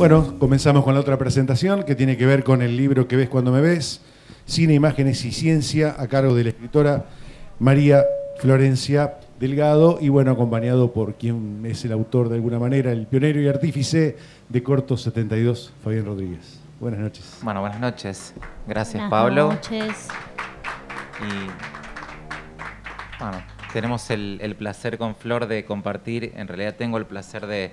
Bueno, comenzamos con la otra presentación que tiene que ver con el libro Que ves cuando me ves, Cine, Imágenes y Ciencia, a cargo de la escritora María Florencia Delgado y bueno, acompañado por quien es el autor de alguna manera, el pionero y artífice de Cortos 72, Fabián Rodríguez. Buenas noches. Bueno, buenas noches. Gracias, Buenas Pablo. noches. Y bueno, tenemos el placer con Flor de compartir. En realidad tengo el placer de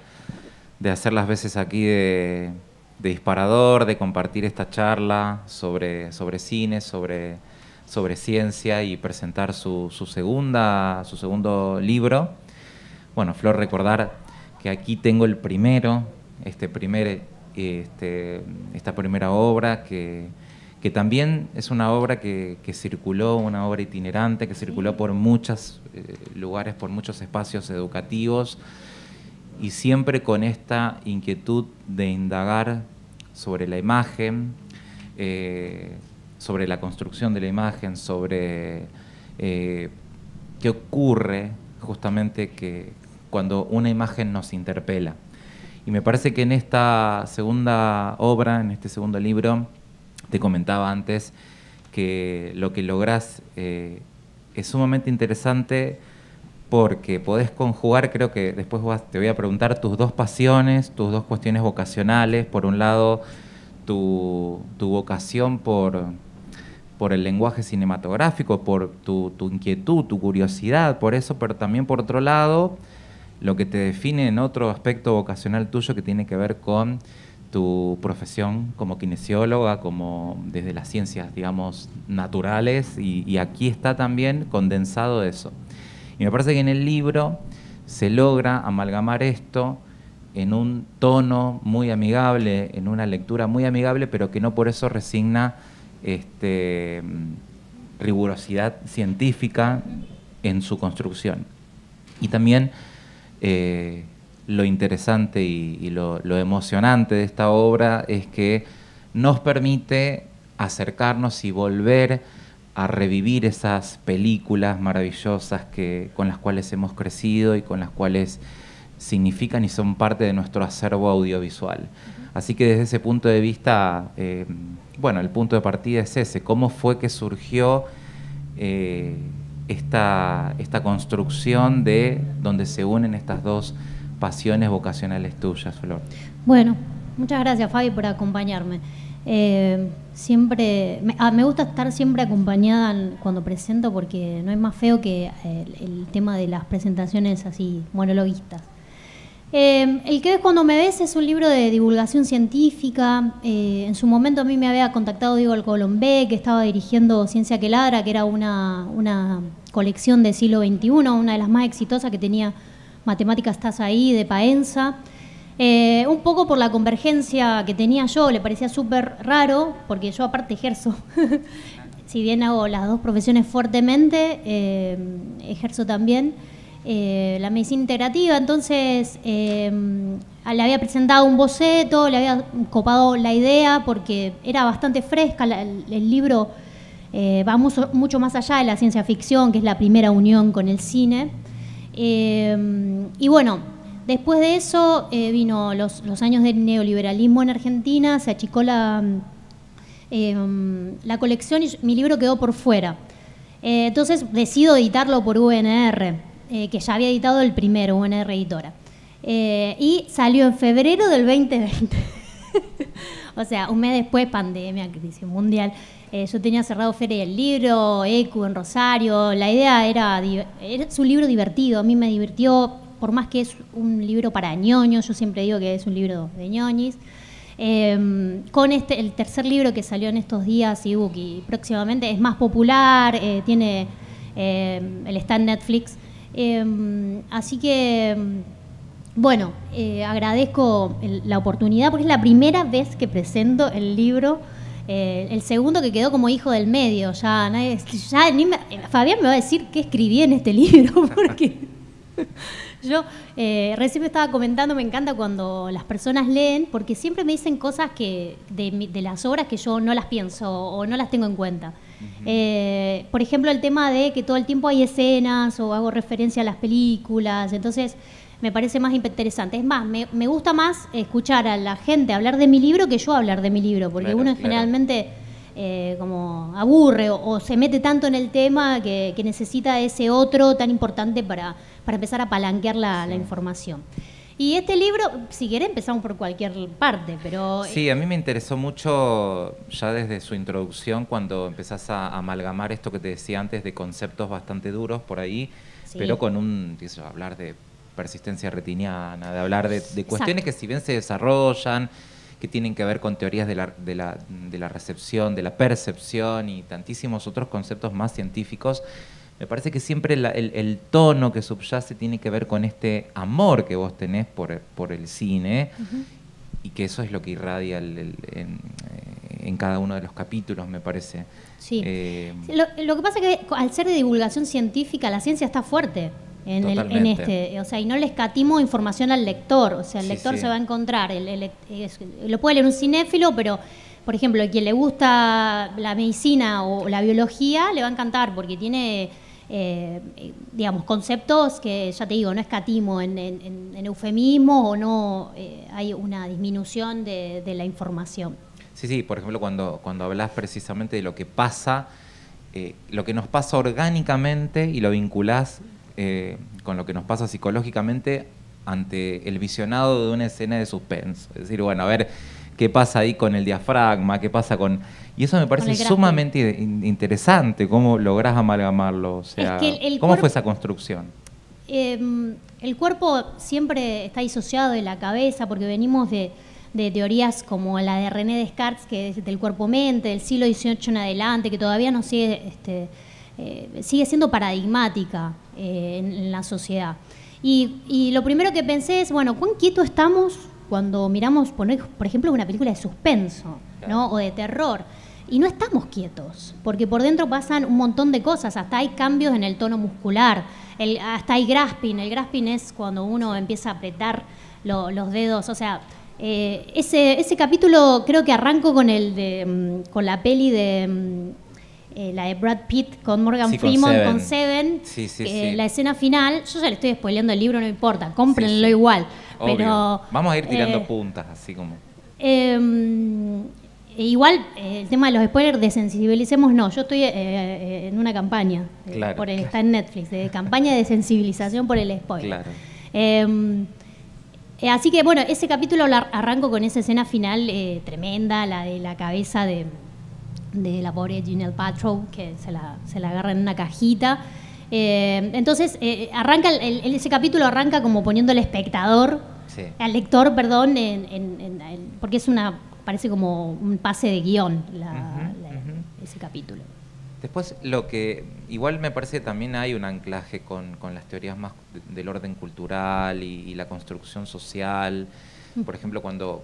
hacer las veces aquí de disparador, de compartir esta charla sobre cine, sobre ciencia y presentar su segundo libro. Bueno, Flor, recordar que aquí tengo el primero, esta primera obra que también es una obra que circuló, una obra itinerante, que circuló por muchos lugares, por muchos espacios educativos, y siempre con esta inquietud de indagar sobre la imagen, sobre la construcción de la imagen, sobre qué ocurre justamente cuando una imagen nos interpela. Y me parece que en esta segunda obra, en este segundo libro, te comentaba antes que lo que lográs es sumamente interesante porque podés conjugar, creo que después te voy a preguntar, tus dos pasiones, tus dos cuestiones vocacionales. Por un lado, tu vocación por el lenguaje cinematográfico, por tu inquietud, tu curiosidad por eso, pero también por otro lado, lo que te define en otro aspecto vocacional tuyo que tiene que ver con tu profesión como kinesióloga, como desde las ciencias, digamos, naturales, y aquí está también condensado eso. Y me parece que en el libro se logra amalgamar esto en un tono muy amigable, en una lectura muy amigable, pero que no por eso resigna rigurosidad científica en su construcción. Y también lo interesante y lo emocionante de esta obra es que nos permite acercarnos y volver a revivir esas películas maravillosas con las cuales hemos crecido y con las cuales significan y son parte de nuestro acervo audiovisual. Así que desde ese punto de vista, bueno, el punto de partida es ese. ¿Cómo fue que surgió esta construcción de donde se unen estas dos pasiones vocacionales tuyas, Flor? Bueno, muchas gracias, Fabi, por acompañarme. Me gusta estar siempre acompañada cuando presento porque no hay más feo que el tema de las presentaciones así monologuistas. El que ves cuando me ves es un libro de divulgación científica. En su momento a mí me había contactado Diego Alcolombé, que estaba dirigiendo Ciencia que Ladra, que era una colección del siglo XXI, una de las más exitosas que tenía Matemáticas Estás Ahí, de Paenza. Un poco por la convergencia que tenía yo, le parecía súper raro, porque yo aparte ejerzo, si bien hago las dos profesiones fuertemente, ejerzo también la medicina integrativa. Entonces le había presentado un boceto, le había copado la idea porque era bastante fresca. El libro va mucho más allá de la ciencia ficción, que es la primera unión con el cine. Y bueno, después de eso vino los años del neoliberalismo en Argentina, se achicó la colección y mi libro quedó por fuera. Entonces decido editarlo por UNR, que ya había editado el primero, UNR Editora. Y salió en febrero del 2020. O sea, un mes después, pandemia, crisis mundial. Yo tenía cerrado Feria del Libro, ECU en Rosario. La idea era un libro divertido, a mí me divirtió, por más que es un libro para ñoños, yo siempre digo que es un libro de ñoñis. Con el tercer libro que salió en estos días, ebook, y próximamente es más popular, tiene está en Netflix. Así que, bueno, agradezco la oportunidad porque es la primera vez que presento el libro. El segundo que quedó como hijo del medio. Fabián me va a decir qué escribí en este libro, porque yo recién me estaba comentando, me encanta cuando las personas leen, porque siempre me dicen cosas de las obras que yo no las pienso o no las tengo en cuenta. Por ejemplo, el tema de que todo el tiempo hay escenas o hago referencia a las películas. Entonces, me parece más interesante. Es más, me gusta más escuchar a la gente hablar de mi libro que yo hablar de mi libro, porque uno generalmente como aburre o se mete tanto en el tema que necesita ese otro tan importante para empezar a palanquear la información. Y este libro, si querés, empezamos por cualquier parte, pero... Sí, a mí me interesó mucho ya desde su introducción, cuando empezás a amalgamar esto que te decía antes de conceptos bastante duros por ahí, pero con hablar de persistencia retiniana, de hablar de cuestiones que si bien se desarrollan, que tienen que ver con teorías de la recepción, de la percepción y tantísimos otros conceptos más científicos. Me parece que siempre el tono que subyace tiene que ver con este amor que vos tenés por el cine, y que eso es lo que irradia en cada uno de los capítulos, me parece. Sí. Lo que pasa es que al ser de divulgación científica, la ciencia está fuerte en este, o sea, y no le escatimo información al lector, o sea, el lector se va a encontrar, lo puede leer un cinéfilo, pero por ejemplo, a quien le gusta la medicina o la biología le va a encantar porque tiene digamos, conceptos que, ya te digo, no escatimo en eufemismo o no hay una disminución de la información. Sí, por ejemplo, cuando hablas precisamente de lo que pasa, lo que nos pasa orgánicamente y lo vinculás con lo que nos pasa psicológicamente ante el visionado de una escena de suspenso. Es decir, bueno, a ver qué pasa ahí con el diafragma, qué pasa con... Y eso me parece sumamente interesante, cómo lográs amalgamarlo. O sea, ¿cómo fue esa construcción? El cuerpo siempre está disociado de la cabeza porque venimos de teorías como la de René Descartes, que es del cuerpo-mente, del siglo XVIII en adelante, que todavía no sigue siendo paradigmática en la sociedad. Y lo primero que pensé es, bueno, ¿cuán quietos estamos cuando miramos, por ejemplo, una película de suspenso, ¿no? O de terror? Y no estamos quietos, porque por dentro pasan un montón de cosas, hasta hay cambios en el tono muscular, hasta hay grasping. El grasping es cuando uno empieza a apretar los dedos, o sea, ese capítulo creo que arranco con la peli de la de Brad Pitt con Morgan Freeman, con Seven, la escena final. Yo ya le estoy spoileando el libro, no importa, cómprenlo igual. Obvio. Pero vamos a ir tirando puntas, así como... igual, el tema de los spoilers, desensibilicemos, no. Yo estoy en una campaña, está en Netflix, de campaña de sensibilización por el spoiler. Así que, bueno, ese capítulo arranco con esa escena final tremenda, la de la cabeza de la pobre Gwyneth Paltrow, que se la agarra en una cajita. Entonces, ese capítulo arranca como poniendo al espectador, al lector, perdón, porque parece como un pase de guión ese capítulo. Después, lo que igual me parece que también hay un anclaje con las teorías más del orden cultural y la construcción social. Por ejemplo, cuando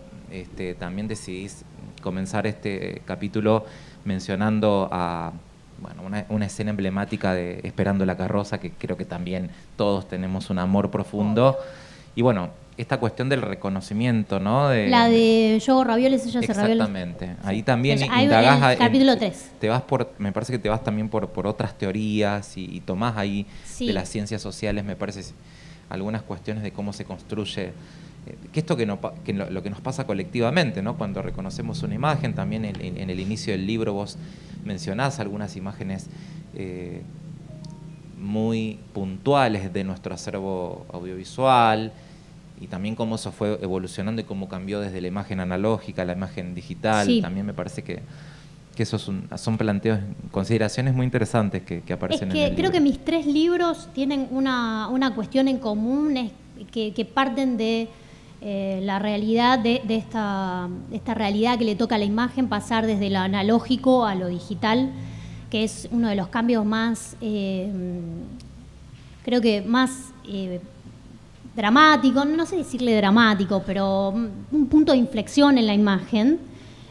también decidís comenzar este capítulo mencionando a una escena emblemática de Esperando la carroza, que creo que también todos tenemos un amor profundo. Y bueno, esta cuestión del reconocimiento, ¿no? La de Yo hago ravioles, ella hace ravioles. Exactamente. Ahí también indagás... En el capítulo 3. Me parece que te vas también por otras teorías y tomás ahí de las ciencias sociales, me parece, algunas cuestiones de cómo se construye... que esto lo que nos pasa colectivamente, ¿no? Cuando reconocemos una imagen, también en el inicio del libro vos mencionás algunas imágenes muy puntuales de nuestro acervo audiovisual, y también cómo eso fue evolucionando y cómo cambió desde la imagen analógica a la imagen digital. También me parece que esos son planteos, consideraciones muy interesantes que aparecen en el libro. Creo que mis 3 libros tienen una cuestión en común, es que parten de la realidad de esta realidad que le toca a la imagen, pasar desde lo analógico a lo digital, que es uno de los cambios más, creo que más dramático, no sé decirle dramático, pero un punto de inflexión en la imagen,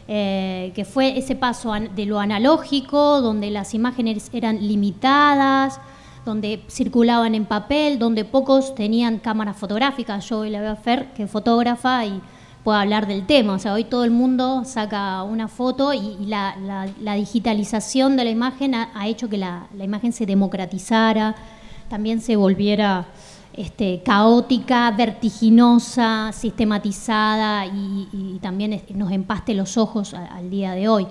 que fue ese paso de lo analógico, donde las imágenes eran limitadas, donde circulaban en papel, donde pocos tenían cámaras fotográficas. Yo hoy la veo a Fer, que es fotógrafa, y puedo hablar del tema. O sea, hoy todo el mundo saca una foto y la digitalización de la imagen ha hecho que la imagen se democratizara, también se volviera caótica, vertiginosa, sistematizada y también nos empaste los ojos al día de hoy.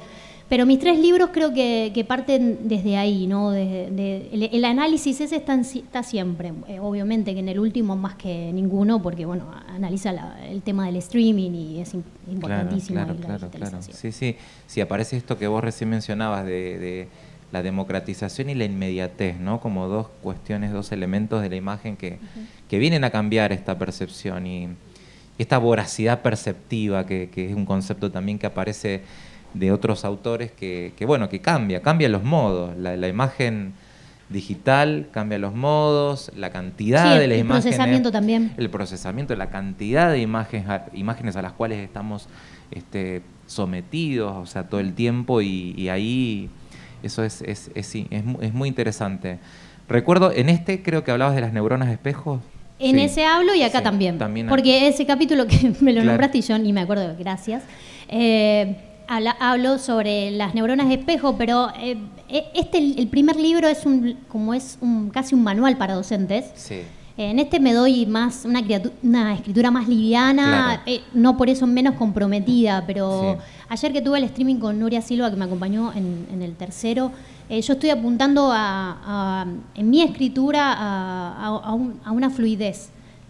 Pero mis 3 libros creo que parten desde ahí, ¿no? El análisis ese está siempre, obviamente que en el último más que ninguno, porque bueno, analiza el tema del streaming y es importantísimo. Claro. Sí, aparece esto que vos recién mencionabas de la democratización y la inmediatez, ¿no? Como 2 cuestiones, 2 elementos de la imagen que vienen a cambiar esta percepción y esta voracidad perceptiva, que es un concepto también que aparece de otros autores que cambia los modos. La imagen digital cambia los modos, la cantidad de las imágenes. El procesamiento también. El procesamiento, la cantidad de imágenes a las cuales estamos sometidos, o sea, todo el tiempo, y ahí eso es muy interesante. Recuerdo, creo que hablabas de las neuronas espejo. En ese hablo y acá también. Porque ese capítulo que me lo nombraste y yo ni me acuerdo, gracias. Hablo sobre las neuronas espejo, pero el primer libro es casi un manual para docentes. Sí. En me doy más una escritura más liviana, no por eso menos comprometida, pero ayer que tuve el streaming con Nuria Silva, que me acompañó en el tercero, yo estoy apuntando en mi escritura a una fluidez,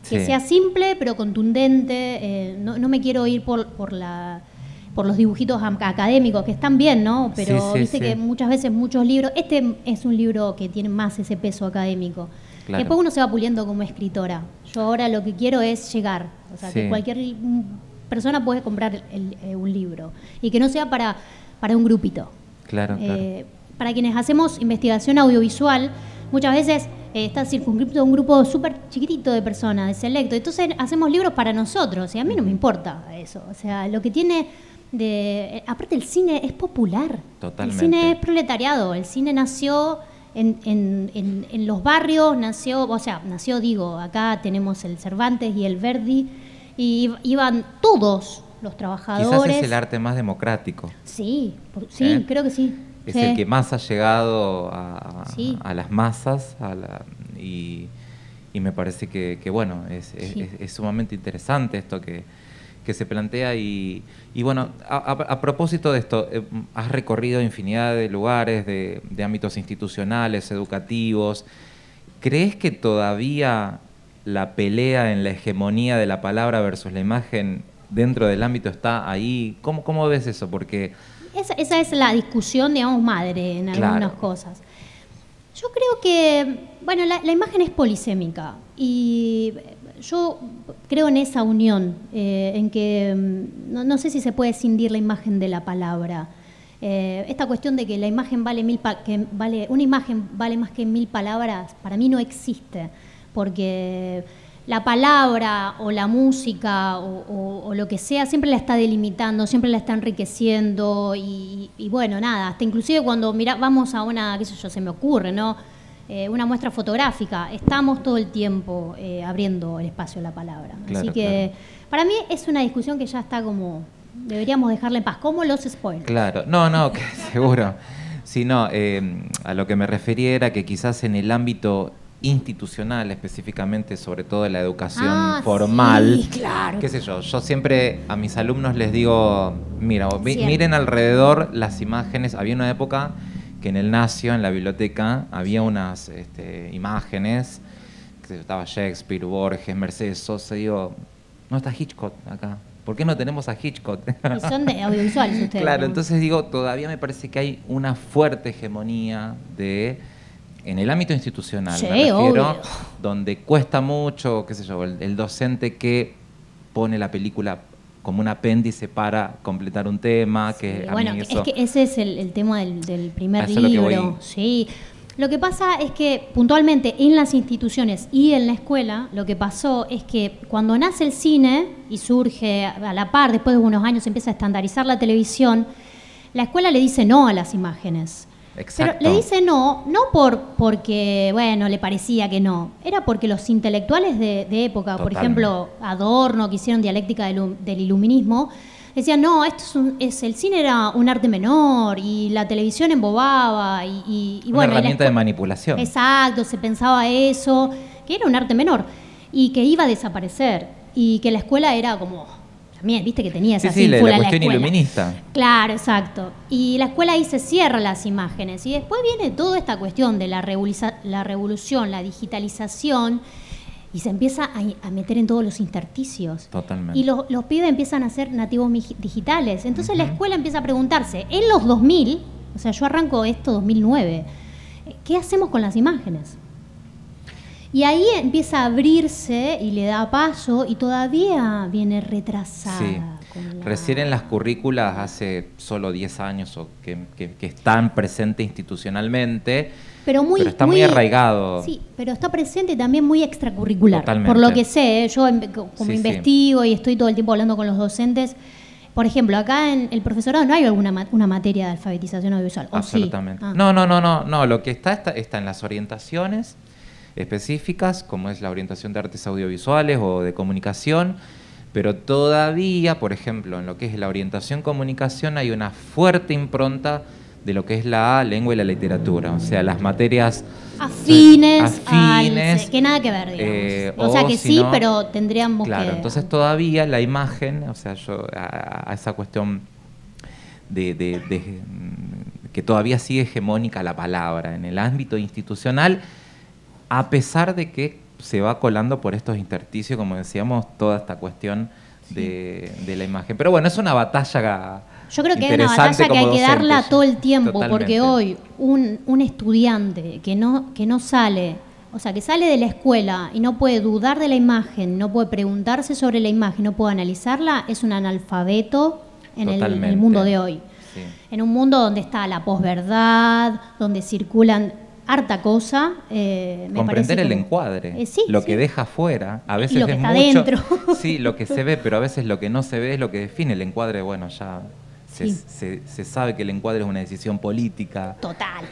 que sea simple pero contundente. No me quiero ir por los dibujitos académicos, que están bien, ¿no? Pero viste que muchas veces muchos libros... es un libro que tiene más ese peso académico. Claro. Después uno se va puliendo como escritora. Yo ahora lo que quiero es llegar. O sea, que cualquier persona puede comprar un libro. Y que no sea para un grupito. Claro. Para quienes hacemos investigación audiovisual, muchas veces está circunscrito a un grupo súper chiquitito de personas, de selecto. Entonces hacemos libros para nosotros. Y a mí no me importa eso. O sea, lo que tiene... aparte el cine es popular. Totalmente. El cine es proletariado. El cine nació en los barrios, nació, acá tenemos el Cervantes y el Verdi, y iban todos los trabajadores. Quizás es el arte más democrático. Sí, creo que sí. Es el que más ha llegado a las masas, y me parece que bueno, es sumamente interesante esto que se plantea y bueno, a propósito de esto, has recorrido infinidad de lugares, de ámbitos institucionales, educativos. ¿Crees que todavía la pelea en la hegemonía de la palabra versus la imagen dentro del ámbito está ahí? ¿Cómo ves eso? Porque esa es la discusión, digamos, madre en algunas cosas. Yo creo que, bueno, la imagen es polisémica y yo creo en esa unión, en que no sé si se puede escindir la imagen de la palabra. Esta cuestión de que la imagen una imagen vale más que 1000 palabras, para mí no existe, porque la palabra o la música o lo que sea siempre la está delimitando, siempre la está enriqueciendo y bueno, nada, hasta inclusive cuando vamos a una, qué sé yo, se me ocurre, ¿no? Una muestra fotográfica, estamos todo el tiempo abriendo el espacio a la palabra. Así que para mí es una discusión que ya está como, deberíamos dejarla en paz, como los spoilers. Claro, no, que seguro. Sí, no, a lo que me refería era que quizás en el ámbito institucional, específicamente, sobre todo la educación formal, sí, claro. Qué sé yo siempre a mis alumnos les digo, miren alrededor las imágenes. Había una época que en el Nacio, en la biblioteca, había unas imágenes, que estaba Shakespeare, Borges, Mercedes Sosa, y digo, no está Hitchcock acá. ¿Por qué no tenemos a Hitchcock? Y son de audiovisuales ustedes. Claro, ¿no? Entonces digo, todavía me parece que hay una fuerte hegemonía en el ámbito institucional, me refiero, obvio. Donde cuesta mucho, qué sé yo, el docente que pone la película como un apéndice para completar un tema. Que bueno, a mí eso, es que ese es el tema del primer eso libro. Es lo que voy. Sí. Lo que pasa es que puntualmente en las instituciones y en la escuela, lo que pasó es que cuando nace el cine y surge a la par, después de unos años empieza a estandarizar la televisión, la escuela le dice no a las imágenes. Exacto. Pero le dice no porque, bueno, le parecía que no. Era porque los intelectuales de época, Total. por ejemplo, Adorno, que hicieron dialéctica del iluminismo, decían, no, el cine era un arte menor y la televisión embobaba y una bueno, herramienta de manipulación. Exacto, se pensaba eso, que era un arte menor. y que iba a desaparecer y que la escuela era como, también, viste que tenía esa la la cuestión escuela. iluminista. Claro, exacto. Y la escuela ahí se cierra las imágenes y después viene toda esta cuestión de la revolución, la digitalización y se empieza a meter en todos los intersticios. Totalmente. Y los pibes empiezan a ser nativos digitales. Entonces la escuela empieza a preguntarse, en los 2000, o sea, yo arranco esto 2009, ¿qué hacemos con las imágenes? Y ahí empieza a abrirse y le da paso y todavía viene retrasada. Sí. Recién en las currículas hace solo 10 años o que están presentes institucionalmente, pero está muy arraigado. Sí, pero está presente también muy extracurricular. Totalmente. Por lo que sé, yo como investigo y estoy todo el tiempo hablando con los docentes. Por ejemplo, acá en el profesorado no hay una materia de alfabetización audiovisual. Absolutamente. ¿Sí? No. Lo que está en las orientaciones específicas, como es la orientación de artes audiovisuales o de comunicación, pero todavía, por ejemplo, en lo que es la orientación comunicación hay una fuerte impronta de lo que es la lengua y la literatura, o sea, las materias afines que nada que ver, digamos. O sea que sí, pero tendríamos claro, que... entonces todavía la imagen, o sea, yo a esa cuestión de que todavía sigue hegemónica la palabra en el ámbito institucional, a pesar de que se va colando por estos intersticios, como decíamos, toda esta cuestión de la imagen. Pero bueno, es una batalla. Yo creo que es una batalla que hay que darla todo el tiempo, totalmente. Porque hoy un estudiante que no sale, o sea, que sale de la escuela y no puede dudar de la imagen, no puede preguntarse sobre la imagen, no puede analizarla, es un analfabeto en el mundo de hoy. Sí. En un mundo donde está la posverdad, donde circulan harta cosa. Comprender el encuadre, lo que deja afuera, a veces y lo que es está mucho. dentro. Sí, lo que se ve, pero a veces lo que no se ve es lo que define el encuadre. Bueno, ya se sabe que el encuadre es una decisión política. Total,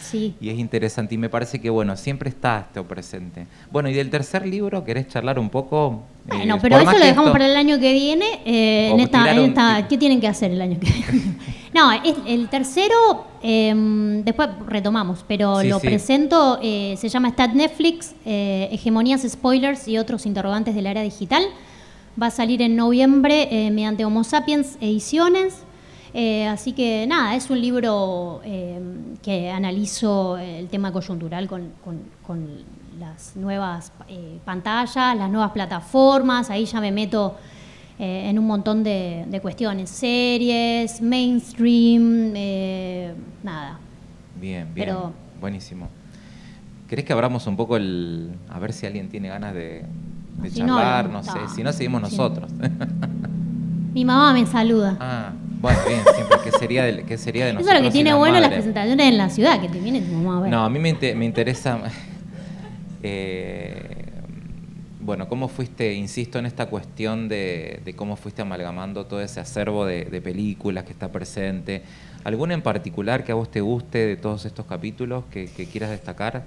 sí. Y es interesante, y me parece que, bueno, siempre está esto presente. Bueno, y del tercer libro, ¿querés charlar un poco? Bueno, pero eso lo dejamos para el año que viene. ¿Qué tienen que hacer el año que viene? No, el tercero, después retomamos, pero lo presento, se llama Está Netflix, Hegemonías, Spoilers y otros interrogantes del área digital. Va a salir en noviembre mediante Homo Sapiens Ediciones. Así que nada, es un libro que analizo el tema coyuntural con las nuevas pantallas, las nuevas plataformas. Ahí ya me meto en un montón de cuestiones, series, mainstream, nada. Bien, pero, buenísimo. ¿Querés que abramos un poco a ver si alguien tiene ganas de charlar? No sé, si no seguimos nosotros. Mi mamá me saluda. Ah, bueno, bien, siempre. ¿Qué sería de nosotros? Eso es lo que tiene bueno las presentaciones en la ciudad, que te viene tu mamá a ver. No, a mí me interesa... bueno, ¿cómo fuiste, insisto en esta cuestión de cómo fuiste amalgamando todo ese acervo de películas que está presente? ¿Alguna en particular que a vos te guste de todos estos capítulos que quieras destacar?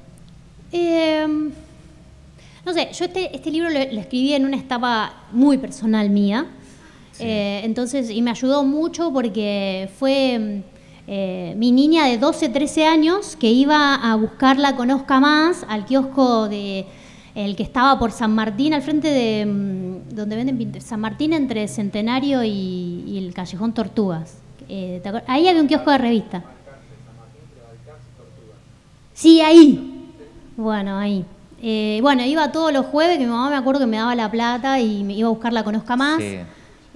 No sé, yo este libro lo escribí en una etapa muy personal mía. Sí. Entonces, y me ayudó mucho porque fue mi niña de 12, 13 años que iba a buscarla Conozca Más al kiosco el que estaba por San Martín, al frente de donde venden San Martín, entre Centenario y el Callejón Tortugas. Ahí había un kiosco de revista. Sí, ahí. Bueno, ahí. Bueno, iba todos los jueves, que mi mamá me acuerdo que me daba la plata y me iba a buscar la Conozca Más. Sí.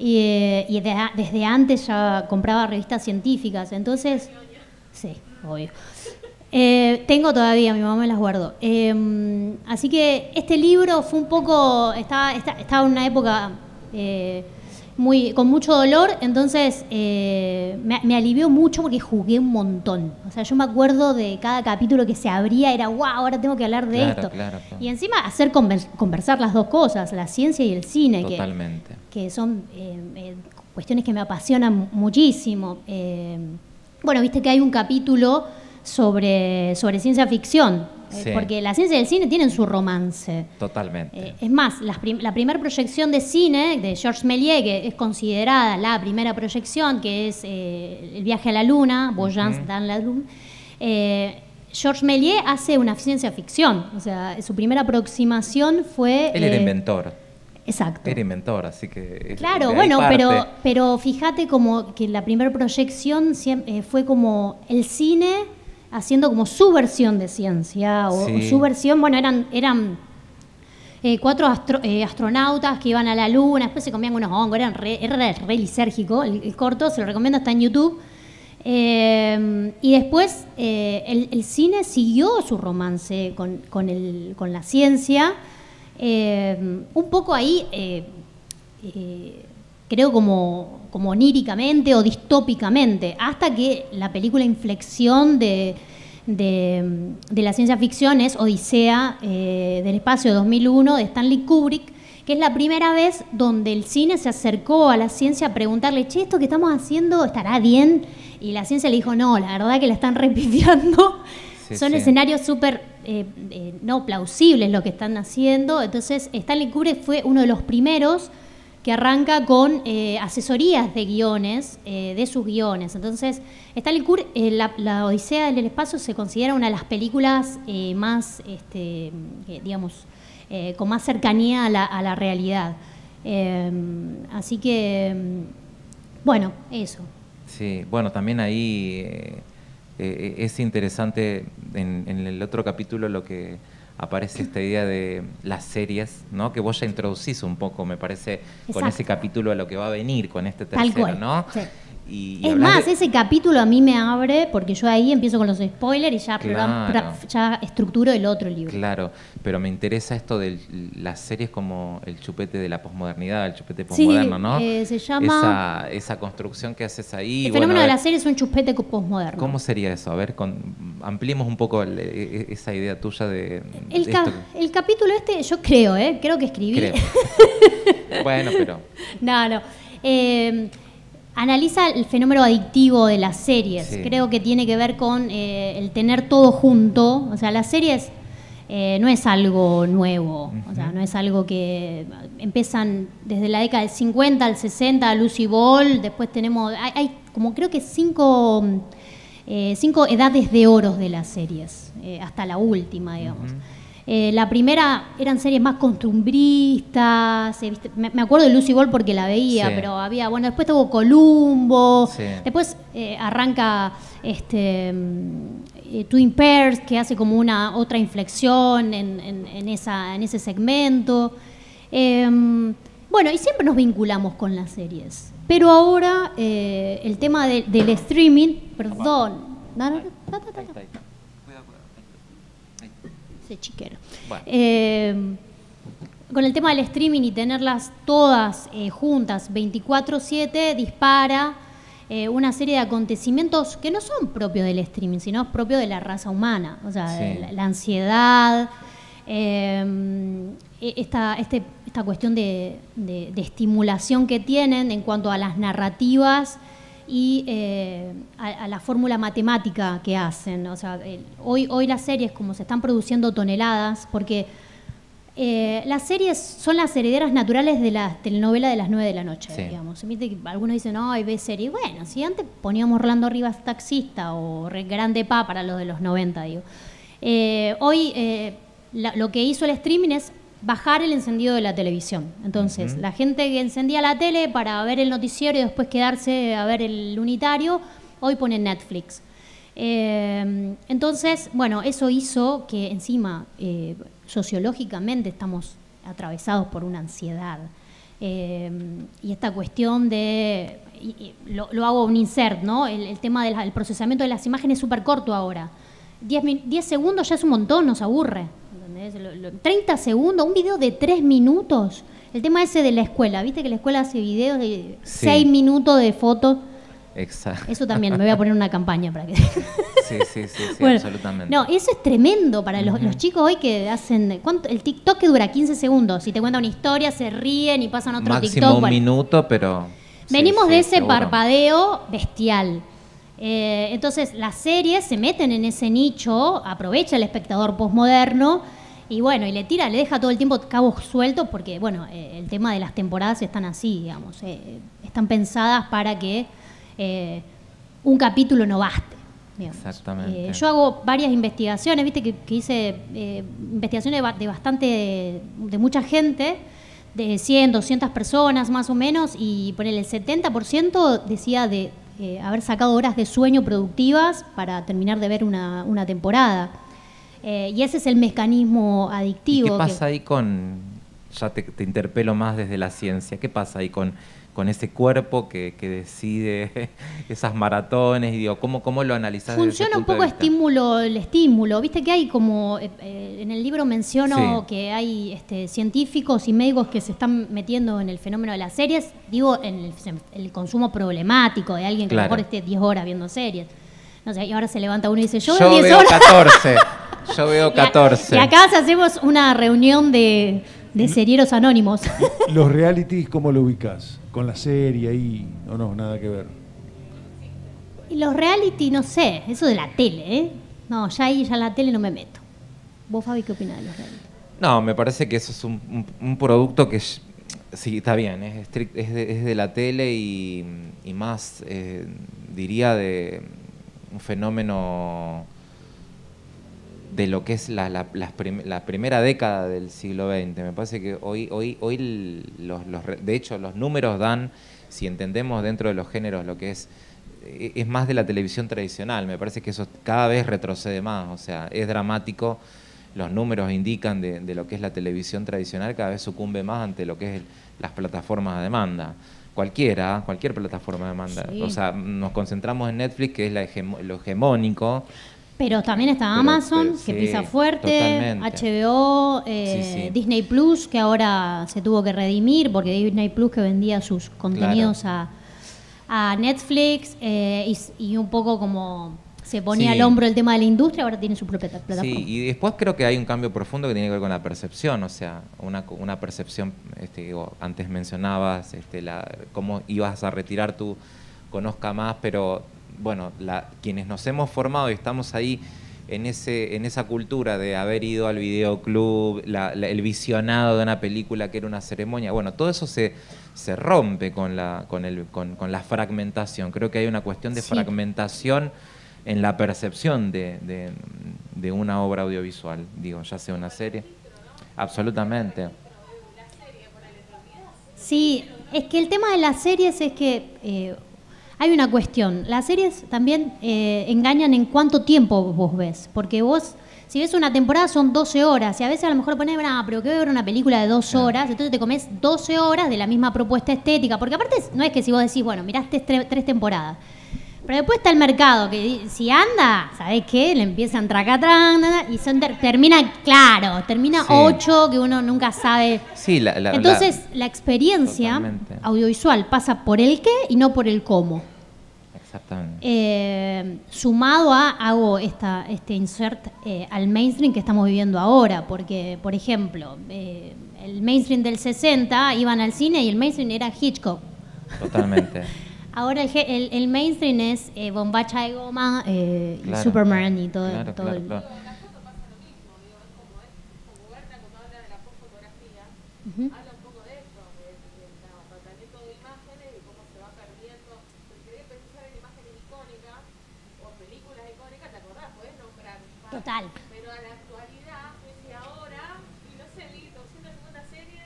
Y desde antes ya compraba revistas científicas, entonces, sí, obvio. Tengo todavía, mi mamá me las guardó. Así que este libro fue un poco, estaba en una época con mucho dolor, entonces me alivió mucho porque jugué un montón. O sea, yo me acuerdo de cada capítulo que se abría, era wow, ahora tengo que hablar de esto. Claro. Y encima hacer conversar las dos cosas, la ciencia y el cine. Totalmente. Que son cuestiones que me apasionan muchísimo. Bueno, viste que hay un capítulo sobre ciencia ficción, sí. Porque la ciencia y el cine tienen su romance. Totalmente. Es más, la primera proyección de cine de Georges Méliès, que es considerada la primera proyección, que es El viaje a la luna, Voyage dans la lune, Georges Méliès hace una ciencia ficción. O sea, su primera aproximación fue... Él era inventor. Exacto. Era inventor, así que... Claro, bueno, pero fíjate como que la primera proyección fue como el cine haciendo como su versión de ciencia, o su versión, bueno, eran 4 astronautas que iban a la luna, después se comían unos hongos, era re lisérgico, el corto, se lo recomiendo, está en YouTube. Y después el cine siguió su romance con la ciencia, un poco ahí, creo como oníricamente o distópicamente, hasta que la película inflexión de la ciencia ficción es Odisea del espacio 2001 de Stanley Kubrick, que es la primera vez donde el cine se acercó a la ciencia a preguntarle, che, ¿esto que estamos haciendo estará bien? Y la ciencia le dijo, no, la verdad que la están repifiando. Son escenarios súper no plausibles lo que están haciendo. Entonces, Stanley Kubrick fue uno de los primeros que arranca con asesorías de guiones, de sus guiones. Entonces, Stanley Kubrick, la Odisea del Espacio se considera una de las películas más, digamos, con más cercanía a la realidad. Así que, bueno, eso. Sí, bueno, también ahí es interesante en el otro capítulo lo que aparece esta idea de las series, ¿no? Que vos ya introducís un poco, me parece, Exacto. con ese capítulo a lo que va a venir con este tercero, ¿no? Sí. Y es más, ese capítulo a mí me abre, porque yo ahí empiezo con los spoilers y ya, ya estructuro el otro libro. Claro, pero me interesa esto de las series como el chupete de la posmodernidad, el chupete posmoderno, ¿no? Se llama... Esa construcción que haces ahí. El fenómeno de la serie es un chupete posmoderno. ¿Cómo sería eso? A ver, ampliemos un poco esa idea tuya de... El capítulo yo creo que escribí. Creo. Bueno, pero... No. Analiza el fenómeno adictivo de las series. Sí. Creo que tiene que ver con el tener todo junto. O sea, las series no es algo nuevo. O sea, no es algo que empiezan desde la década del 50 al 60, Lucy Ball. Después tenemos... Hay como creo que 5 edades de oro de las series, hasta la última, digamos. La primera eran series más costumbristas, me acuerdo de Lucy Ball porque la veía, sí. Pero había, bueno, después tuvo Columbo, sí. Después arranca Twin Peaks, que hace como una otra inflexión en ese segmento. Bueno, y siempre nos vinculamos con las series, pero ahora el tema del streaming, perdón, chiquero. Bueno. Con el tema del streaming y tenerlas todas juntas 24/7 dispara una serie de acontecimientos que no son propios del streaming, sino propios de la raza humana. O sea, sí. la ansiedad, esta cuestión de estimulación que tienen en cuanto a las narrativas y a la fórmula matemática que hacen. O sea, hoy las series, como se están produciendo toneladas, porque las series son las herederas naturales de la telenovela de las 9 de la noche, sí. Digamos. Algunos dicen, no, hay series. Bueno, si antes poníamos Orlando Rivas Taxista o Grande Pa para los de los 90, digo. Hoy lo que hizo el streaming es bajar el encendido de la televisión. Entonces, la gente que encendía la tele para ver el noticiero y después quedarse a ver el unitario, hoy pone Netflix. Entonces, bueno, eso hizo que encima, sociológicamente, estamos atravesados por una ansiedad. Y esta cuestión de... lo hago un insert, ¿no? El tema del procesamiento de las imágenes es súper corto ahora. 10 segundos ya es un montón, nos aburre. 30 segundos, un video de 3 minutos. El tema ese de la escuela, viste que la escuela hace videos de 6 minutos de fotos. Exacto. Eso también, me voy a poner una campaña para que... Sí, bueno, absolutamente. No, eso es tremendo para los chicos hoy que hacen... El TikTok que dura 15 segundos. Si te cuenta una historia, se ríen y pasan otro máximo TikTok. Máximo un minuto, pero... Venimos de ese parpadeo bestial. Entonces, las series se meten en ese nicho, aprovecha el espectador posmoderno y bueno, y le deja todo el tiempo cabos sueltos porque, bueno, el tema de las temporadas están así, digamos. Están pensadas para que un capítulo no baste. digamos. Exactamente. Yo hago varias investigaciones, viste que hice investigaciones de bastante, de mucha gente, de 100, 200 personas más o menos, y por el 70% decía de haber sacado horas de sueño productivas para terminar de ver una temporada. Y ese es el mecanismo adictivo. ¿Y qué pasa ahí con, ya te interpelo más desde la ciencia, qué pasa ahí con ese cuerpo que decide esas maratones? Y digo, ¿cómo lo analizás? Funciona un poco el estímulo. Viste que hay como, en el libro menciono que hay científicos y médicos que se están metiendo en el fenómeno de las series, digo, en el consumo problemático de alguien que a lo mejor esté 10 horas viendo series. No sé, y ahora se levanta uno y dice, yo veo 10 horas. 14. Yo veo 14. Y acá hacemos una reunión de serieros anónimos. ¿Los realities cómo lo ubicás? ¿Con la serie ahí o no? Nada que ver. Y los reality, no sé, eso de la tele, ¿eh? No, ya en la tele no me meto. ¿Vos, Fabi, qué opinás de los reality? No, me parece que eso es un producto que sí, está bien, es de la tele y más, diría, de un fenómeno de lo que es la primera década del siglo XX. Me parece que hoy de hecho, los números dan, si entendemos dentro de los géneros lo que es más de la televisión tradicional. Me parece que eso cada vez retrocede más, o sea, es dramático. Los números indican de lo que es la televisión tradicional, cada vez sucumbe más ante lo que es las plataformas de demanda. Cualquier plataforma de demanda. Sí. O sea, nos concentramos en Netflix, que es lo hegemónico. Pero también está Amazon, que pisa fuerte, totalmente. HBO, Disney Plus, que ahora se tuvo que redimir, porque Disney Plus que vendía sus contenidos a Netflix, y un poco como se ponía al hombro el tema de la industria, ahora tiene su propia plataforma. Sí, y después creo que hay un cambio profundo que tiene que ver con la percepción, o sea, una percepción, antes mencionabas cómo ibas a retirar tu Conozca Más, pero bueno, quienes nos hemos formado y estamos ahí en esa cultura de haber ido al videoclub, el visionado de una película que era una ceremonia, bueno, todo eso se rompe con la fragmentación. Creo que hay una cuestión de fragmentación en la percepción de una obra audiovisual, digo, ya sea una serie. Absolutamente. Sí, es que el tema de las series es que hay una cuestión. Las series también engañan en cuánto tiempo vos ves. Porque vos, si ves una temporada, son 12 horas. Y a veces a lo mejor ponés, pero que voy a ver una película de 2 horas. Entonces te comés 12 horas de la misma propuesta estética. Porque aparte no es que si vos decís, bueno, miraste 3 temporadas. Pero después está el mercado, que si anda, ¿sabés qué? Le empiezan tracatrán, y termina 8, que uno nunca sabe. Sí, entonces, la experiencia audiovisual pasa por el qué y no por el cómo. Exactamente. Sumado hago este insert al mainstream que estamos viviendo ahora, porque, por ejemplo, el mainstream del 60 iban al cine y el mainstream era Hitchcock. Totalmente. Ahora el mainstream es Bombacha de Goma, y Superman y todo. Claro. Habla un poco de eso, del tratamiento de imágenes y cómo se va perdiendo. Porque querés pensar en imágenes icónicas o películas icónicas, ¿te acordás? Podés nombrar un par. Total. Pero a la actualidad, desde ahora, y no sé, vi 250 series.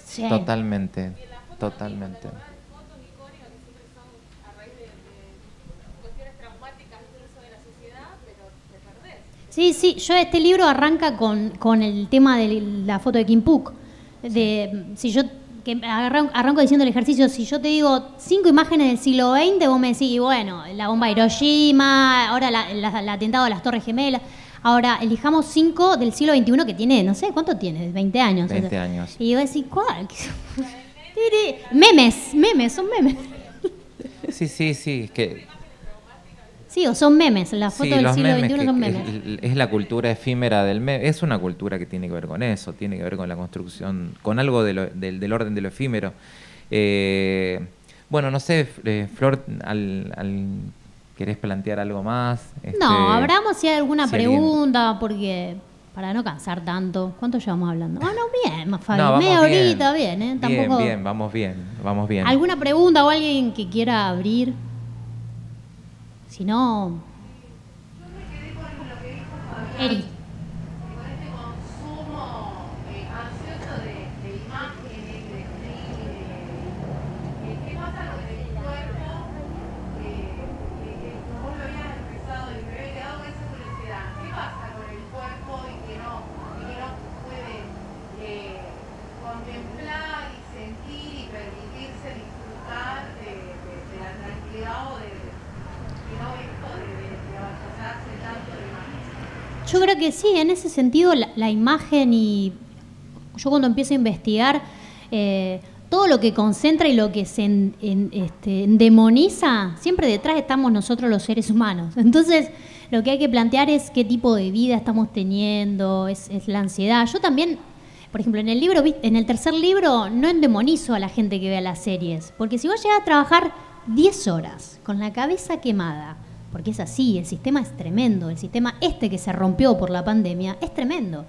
Sí. Totalmente. Fotos icónicas que siempre son a raíz de cuestiones traumáticas incluso de la sociedad, pero te perdés. Sí, yo este libro arranca con el tema de la foto de Kim Puk. Arranco diciendo el ejercicio, si yo te digo 5 imágenes del siglo XX, vos me decís, y bueno, la bomba de Hiroshima, ahora el atentado a las Torres Gemelas. Ahora, elijamos 5 del siglo XXI que tiene, no sé, ¿cuánto tiene? 20 años. 20 años. Y vos decís, ¿cuál? Son memes. Sí, es que... Sí, o son memes, las fotos del siglo XXI son memes. Es la cultura efímera del meme, es una cultura que tiene que ver con eso, tiene que ver con la construcción, con algo del orden de lo efímero. Bueno, no sé, Flor, ¿querés plantear algo más? No, abramos si hay alguna pregunta, porque... Para no cansar tanto. ¿Cuánto llevamos hablando? No, bien, más fácil. Media horita, bien, ¿eh? Tampoco... Bien, vamos bien. ¿Alguna pregunta o alguien que quiera abrir? Si no... Eri. Con este consumo ansioso de imágenes, de ¿qué pasa con el cuerpo? Como vos lo habías empezado y me había quedado con esa curiosidad. ¿Qué pasa con el cuerpo y que no puede contemplar y sentir y permitirse disfrutar de la tranquilidad o de no esto de abrazarse tanto de imágenes? Yo creo que sí, en ese sentido la imagen, y yo cuando empiezo a investigar todo lo que concentra y lo que se endemoniza, siempre detrás estamos nosotros los seres humanos. Entonces lo que hay que plantear es qué tipo de vida estamos teniendo, es la ansiedad. Yo también, por ejemplo, en el tercer libro no endemonizo a la gente que vea las series, porque si vos llegás a trabajar 10 horas con la cabeza quemada, porque es así, el sistema es tremendo, el sistema que se rompió por la pandemia es tremendo.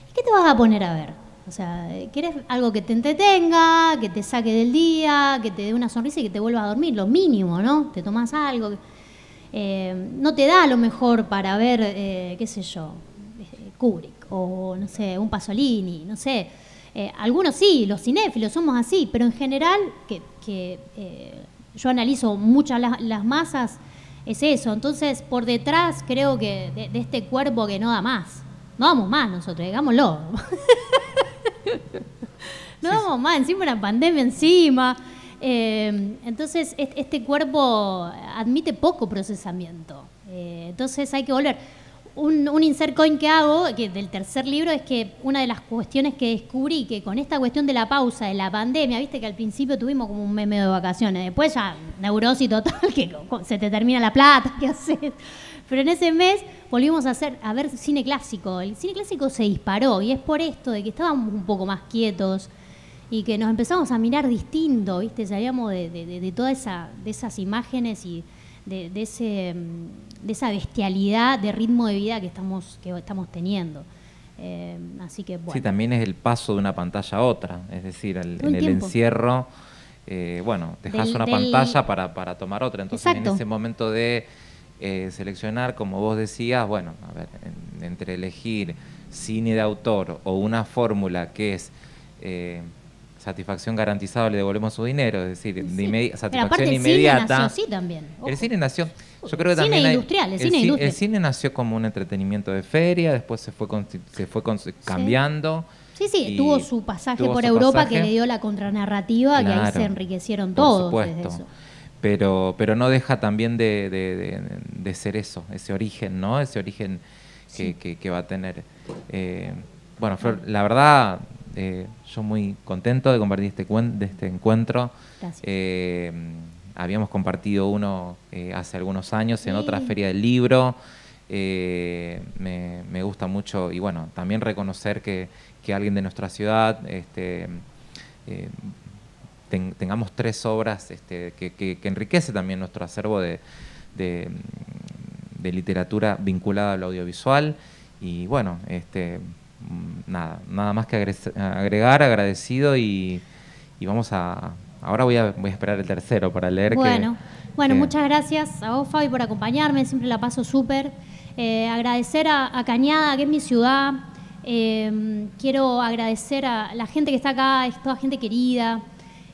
¿Y qué te vas a poner a ver? O sea, ¿querés algo que te entretenga, que te saque del día, que te dé una sonrisa y que te vuelva a dormir? Lo mínimo, ¿no? Te tomás algo. No te da a lo mejor para ver, qué sé yo, Kubrick o, no sé, un Pasolini, no sé. Algunos sí, los cinéfilos somos así, pero en general, yo analizo muchas las masas, es eso. Entonces, por detrás creo que de este cuerpo que no da más. No damos más nosotros, digámoslo. No damos más, encima una pandemia encima. Entonces, este cuerpo admite poco procesamiento. Entonces hay que volver. Un insert coin que hago, que del tercer libro, es que una de las cuestiones que descubrí, que con esta cuestión de la pausa, de la pandemia, viste que al principio tuvimos como un meme de vacaciones, después ya neurosis total, que se te termina la plata, ¿qué haces? Pero en ese mes volvimos a ver cine clásico. El cine clásico se disparó, y es por esto de que estábamos un poco más quietos y que nos empezamos a mirar distinto, ¿viste? Salíamos de todas esas imágenes y de esa bestialidad de ritmo de vida que estamos teniendo. Así que bueno. Sí, también es el paso de una pantalla a otra, es decir, en el tiempo. Encierro, dejás una pantalla para tomar otra. Entonces, Exacto. en ese momento de seleccionar, como vos decías, a ver, entre elegir cine de autor o una fórmula que es satisfacción garantizada, le devolvemos su dinero, es decir, satisfacción inmediata. El cine nació así también. Ojo. El cine nació, yo creo que Cine también industrial, el cine industrial. el cine nació como un entretenimiento de feria, después se fue cambiando. Sí, tuvo su pasaje por Europa que le dio la contranarrativa, claro, que ahí se enriquecieron todos. Por supuesto. Desde eso. Pero no deja también de ser eso, ese origen, ¿no? Ese origen que va a tener. Flor, la verdad, yo muy contento de compartir este encuentro. Gracias. Habíamos compartido uno hace algunos años en otra feria del libro. Me gusta mucho, y bueno, también reconocer que alguien de nuestra ciudad tengamos 3 obras que enriquece también nuestro acervo de literatura vinculada al audiovisual. Y bueno, nada más que agregar, agradecido, y vamos ahora voy a esperar el tercero para leer. Bueno, muchas gracias a vos, Fabi, por acompañarme, siempre la paso súper. Agradecer a Cañada, que es mi ciudad. Quiero agradecer a la gente que está acá, es toda gente querida.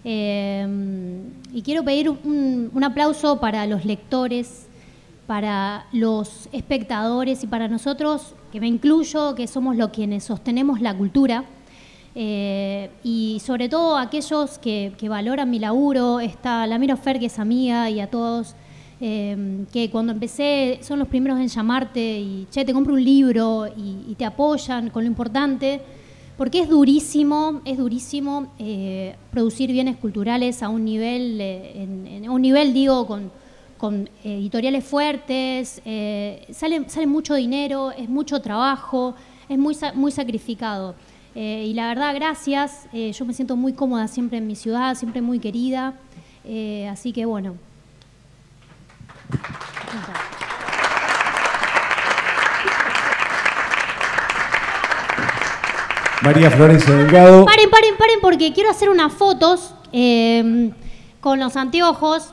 Y quiero pedir un aplauso para los lectores, para los espectadores y para nosotros, que me incluyo, que somos los quienes sostenemos la cultura. Y sobre todo aquellos que valoran mi laburo, está la Miro Fer, que es amiga, y a todos, que cuando empecé son los primeros en llamarte y te compro un libro y te apoyan con lo importante, porque es durísimo producir bienes culturales a un nivel, digo, con editoriales fuertes, sale mucho dinero, es mucho trabajo, es muy sacrificado. Y la verdad, gracias. Yo me siento muy cómoda siempre en mi ciudad, siempre muy querida. Así que bueno. María Florencia Delgado. Paren, porque quiero hacer unas fotos con los anteojos.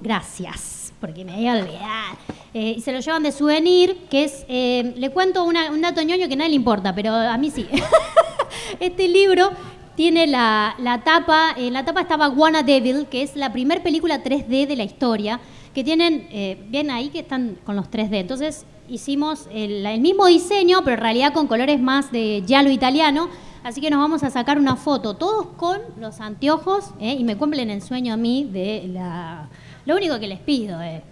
Gracias. porque me había olvidado. Y se lo llevan de souvenir, que es, le cuento un dato ñoño que a nadie le importa, pero a mí sí. Este libro tiene la tapa, en la tapa estaba Wanna Devil, que es la primera película 3D de la historia, que tienen, ven ahí que están con los 3D. Entonces hicimos el mismo diseño, pero en realidad con colores más de giallo italiano. Así que nos vamos a sacar una foto, todos con los anteojos, y me cumplen el sueño a mí de la... Lo único que les pido es...